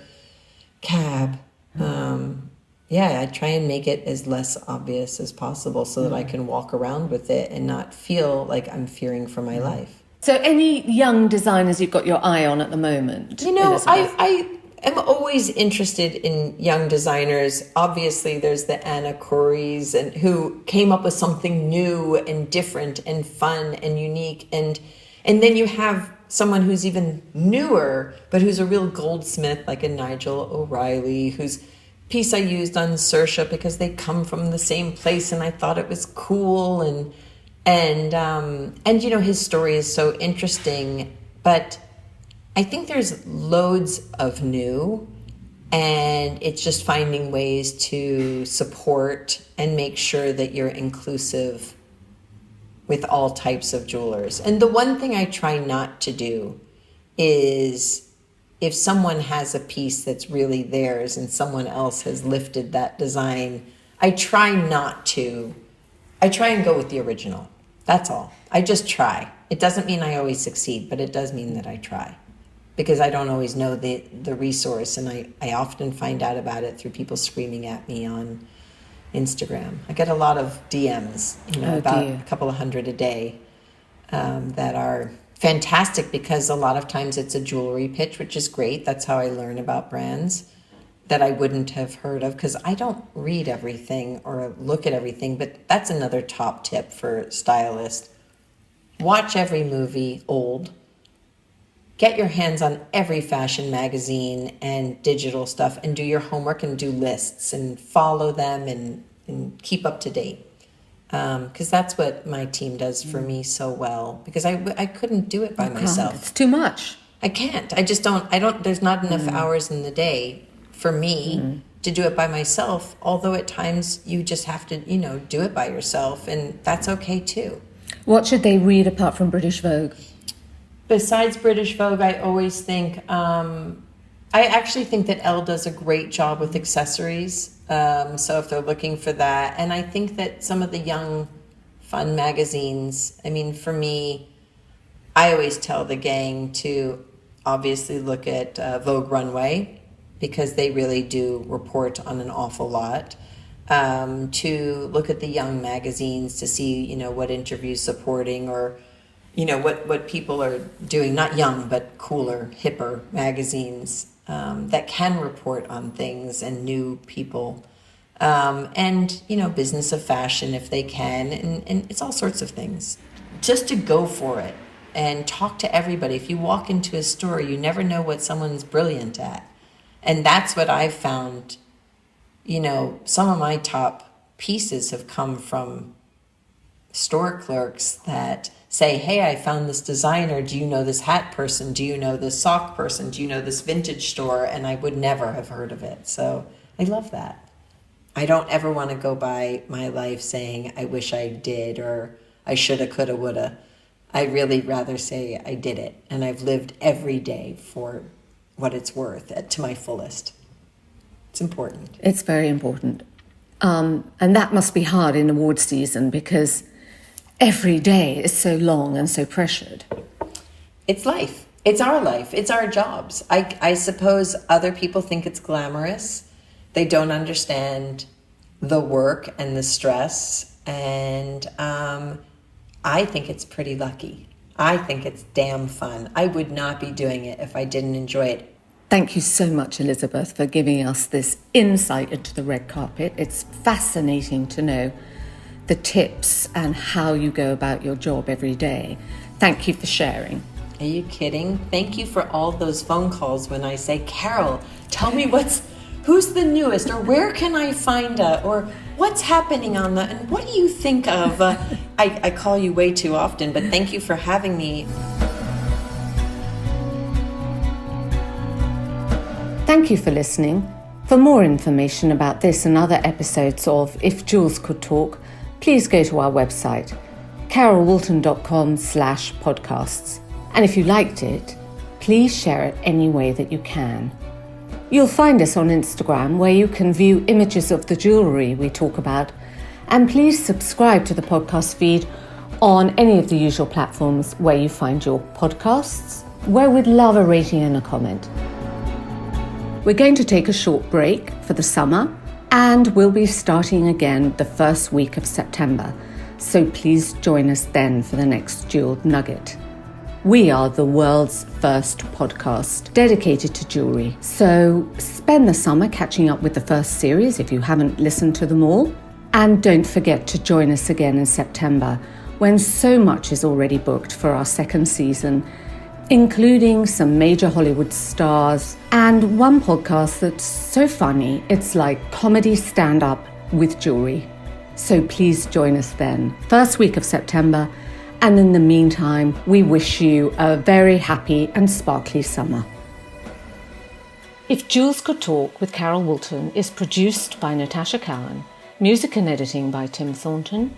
cab. I try and make it as less obvious as possible so that I can walk around with it and not feel like I'm fearing for my life. So any young designers you've got your eye on at the moment? I am always interested in young designers. Obviously, there's the Anna Corries, and who came up with something new and different and fun and unique. And then you have someone who's even newer, but who's a real goldsmith, like a Nigel O'Reilly, whose piece I used on Saoirse because they come from the same place, and I thought it was cool. And his story is so interesting, but I think there's loads of new, And it's just finding ways to support and make sure that you're inclusive with all types of jewelers. And the one thing I try not to do is, if someone has a piece that's really theirs and someone else has lifted that design, I try and go with the original. That's all. I just try. It doesn't mean I always succeed, but it does mean that I try, because I don't always know the resource, and I often find out about it through people screaming at me on Instagram. I get a lot of DMs, about a couple of hundred a day, that are fantastic, because a lot of times it's a jewelry pitch, which is great. That's how I learn about brands that I wouldn't have heard of, because I don't read everything or look at everything. But that's another top tip for stylists. Watch every movie, old. Get your hands on every fashion magazine and digital stuff, and do your homework and do lists and follow them and keep up to date. Because that's what my team does for me so well, because I couldn't do it by myself. It's too much. I can't. I just don't, there's not enough hours in the day for me to do it by myself. Although at times you just have to, do it by yourself, and that's okay too. What should they read apart from British Vogue? Besides British Vogue, I always think, I actually think that Elle does a great job with accessories. So if they're looking for that, and I think that some of the young, fun magazines, for me, I always tell the gang to obviously look at Vogue Runway, because they really do report on an awful lot. To look at the young magazines to see, what interviews supporting, or what people are doing, not young, but cooler, hipper magazines that can report on things and new people. And, Business of Fashion if they can. And it's all sorts of things. Just to go for it and talk to everybody. If you walk into a store, you never know what someone's brilliant at. And that's what I've found. Some of my top pieces have come from store clerks that say, hey, I found this designer. Do you know this hat person? Do you know this sock person? Do you know this vintage store? And I would never have heard of it. So I love that. I don't ever want to go by my life saying, I wish I did, or I shoulda, coulda, woulda. I really rather say I did it. And I've lived every day for what it's worth to my fullest. It's important. It's very important. And that must be hard in award season, because every day is so long and so pressured. It's life. It's our life. It's our jobs. I suppose other people think it's glamorous. They don't understand the work and the stress. And I think it's pretty lucky. I think it's damn fun. I would not be doing it if I didn't enjoy it. Thank you so much, Elizabeth, for giving us this insight into the red carpet. It's fascinating to know the tips and how you go about your job every day. Thank you for sharing. Are you kidding? Thank you for all those phone calls when I say, Carol, tell me who's the newest, or where can I find or what's happening on and what do you think of? I call you way too often, but thank you for having me. Thank you for listening. For more information about this and other episodes of If Jewels Could Talk, please go to our website, carolwoolton.com/podcasts. And if you liked it, please share it any way that you can. You'll find us on Instagram, where you can view images of the jewellery we talk about. And please subscribe to the podcast feed on any of the usual platforms where you find your podcasts, where we'd love a rating and a comment. We're going to take a short break for the summer, and we'll be starting again the first week of September. So please join us then for the next Jeweled Nugget. We are the world's first podcast dedicated to jewellery. So spend the summer catching up with the first series if you haven't listened to them all. And don't forget to join us again in September, when so much is already booked for our second season, including some major Hollywood stars and one podcast that's so funny, it's like comedy stand-up with jewellery. So please join us then, first week of September. And in the meantime, we wish you a very happy and sparkly summer. If Jules Could Talk with Carol Woolton is produced by Natasha Cowan, music and editing by Tim Thornton,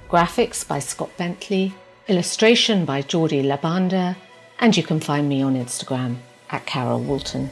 graphics by Scott Bentley, illustration by Jordi Labanda, and you can find me on Instagram at Carol Woolton.